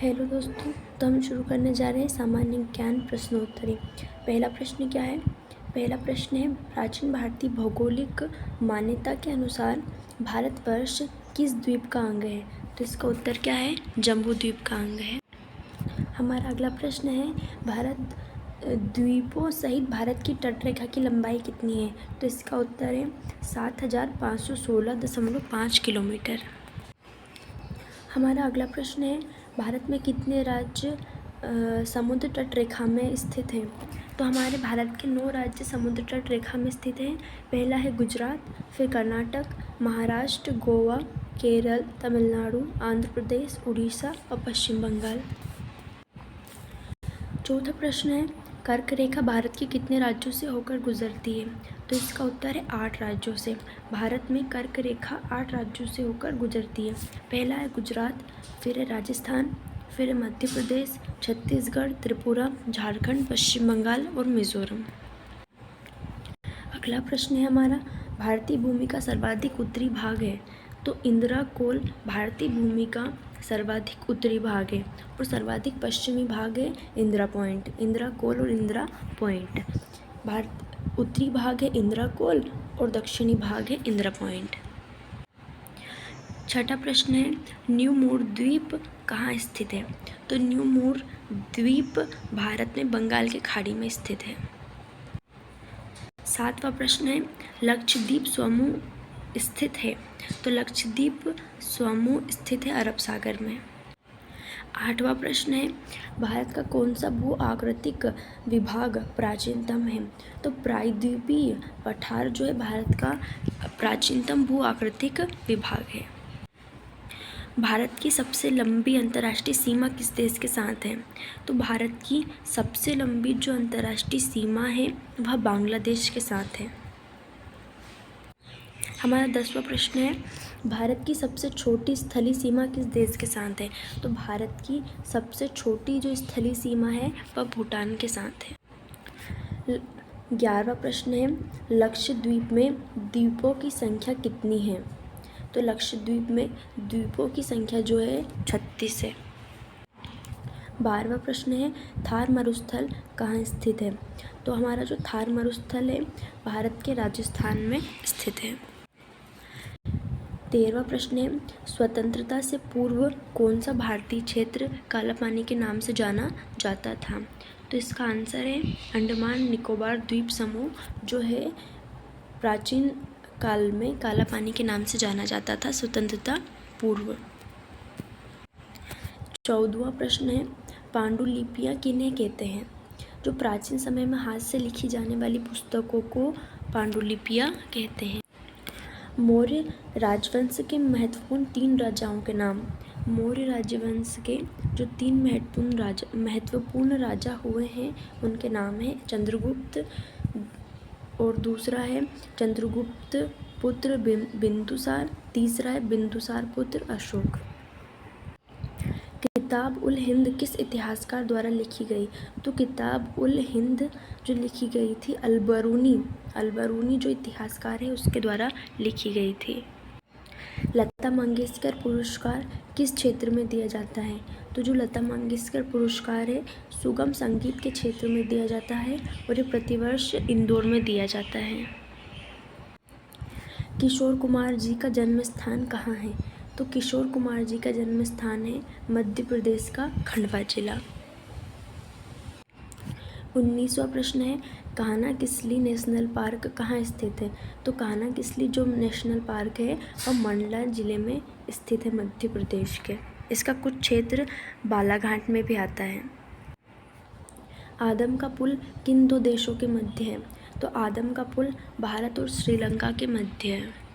Hello दोस्तों, तो हम शुरू करने जा रहे हैं सामान्य ज्ञान प्रश्नोत्तरी। पहला प्रश्न क्या है? पहला प्रश्न है, प्राचीन भारतीय भौगोलिक मान्यता के अनुसार भारतवर्ष किस द्वीप का अंग है? तो इसका उत्तर क्या है? जम्बू द्वीप का अंग है। हमारा अगला प्रश्न है, भारत द्वीपों सहित भारत की तटरेखा की लंबाई कितनी है? तो इसका उत्तर है 7516.5 किलोमीटर। हमारा अगला प्रश्न है, भारत में कितने राज्य समुद्र तट रेखा में स्थित हैं? तो हमारे भारत के 9 राज्य समुद्र तट रेखा में स्थित हैं। पहला है गुजरात, फिर कर्नाटक, महाराष्ट्र, गोवा, केरल, तमिलनाडु, आंध्र प्रदेश, उड़ीसा और पश्चिम बंगाल। चौथा प्रश्न है, कर्क रेखा भारत के कितने राज्यों से होकर गुजरती है? तो इसका उत्तर है 8 राज्यों से। भारत में कर्क रेखा 8 राज्यों से होकर गुजरती है। पहला है गुजरात, फिर है राजस्थान, फिर है मध्य प्रदेश, छत्तीसगढ़, त्रिपुरा, झारखंड, पश्चिम बंगाल और मिजोरम। अगला प्रश्न है हमारा, भारतीय भूमि का सर्वाधिक उत्तरी भाग है? तो इंदिरा कोल भारतीय भूमि का सर्वाधिक उत्तरी भाग है और सर्वाधिक पश्चिमी भाग है इंदिरा पॉइंट। इंदिरा कोल और इंदिरा पॉइंट। भारत उत्तरी भाग है इंदिरा कोल और दक्षिणी भाग है इंदिरा पॉइंट। छठा प्रश्न है, न्यू मूर द्वीप कहाँ स्थित है? तो न्यू मूर द्वीप भारत में बंगाल की खाड़ी में स्थित है। सातवां प्रश्न है, लक्षद्वीप समूह स्थित है? तो लक्षद्वीप समूह स्थित है अरब सागर में। आठवां प्रश्न है, भारत का कौन सा भू आकृतिक विभाग प्राचीनतम है? तो प्रायद्वीपीय पठार जो है भारत का प्राचीनतम भू आकृतिक विभाग है। भारत की सबसे लंबी अंतर्राष्ट्रीय सीमा किस देश के साथ है? तो भारत की सबसे लंबी जो अंतर्राष्ट्रीय सीमा है वह बांग्लादेश के साथ है। हमारा 10वां प्रश्न है, भारत की सबसे छोटी स्थलीय सीमा किस देश के साथ है? तो भारत की सबसे छोटी जो स्थलीय सीमा है वह भूटान के साथ है। 11वां प्रश्न है, लक्षद्वीप में द्वीपों की संख्या कितनी है? तो लक्षद्वीप में द्वीपों की संख्या जो है 36 है। 12वां प्रश्न है, थार मरुस्थल कहाँ स्थित है? तो हमारा जो थार मरुस्थल है भारत के राजस्थान में स्थित है। 13वां प्रश्न है, स्वतंत्रता से पूर्व कौन सा भारतीय क्षेत्र काला पानी के नाम से जाना जाता था? तो इसका आंसर है अंडमान निकोबार द्वीप समूह जो है प्राचीन काल में काला पानी के नाम से जाना जाता था स्वतंत्रता पूर्व। 14वां प्रश्न है, पांडुलिपियाँ किन्हें कहते हैं? जो प्राचीन समय में हाथ से लिखी जाने वाली पुस्तकों को पांडुलिपियाँ कहते हैं। मौर्य राजवंश के महत्वपूर्ण 3 राजाओं के नाम। मौर्य राजवंश के जो 3 महत्वपूर्ण राजा हुए हैं उनके नाम हैं चंद्रगुप्त, और दूसरा है चंद्रगुप्त पुत्र बिंदुसार, तीसरा है बिंदुसार पुत्र अशोक। किताब उल हिंद किस इतिहासकार द्वारा लिखी गई? तो किताब उल हिंद जो लिखी गई थी अलबरूनी जो इतिहासकार है उसके द्वारा लिखी गई थी। लता मंगेशकर पुरस्कार किस क्षेत्र में दिया जाता है? तो जो लता मंगेशकर पुरस्कार है सुगम संगीत के क्षेत्र में दिया जाता है और ये प्रतिवर्ष इंदौर में दिया जाता है। किशोर कुमार जी का जन्म स्थान कहाँ है? तो किशोर कुमार जी का जन्म स्थान है मध्य प्रदेश का खंडवा जिला। 19वां प्रश्न है, कान्हा किसली नेशनल पार्क कहाँ स्थित है? तो कान्हा किसली जो नेशनल पार्क है वह मंडला जिले में स्थित है मध्य प्रदेश के। इसका कुछ क्षेत्र बालाघाट में भी आता है। आदम का पुल किन 2 देशों के मध्य है? तो आदम का पुल भारत और श्रीलंका के मध्य है।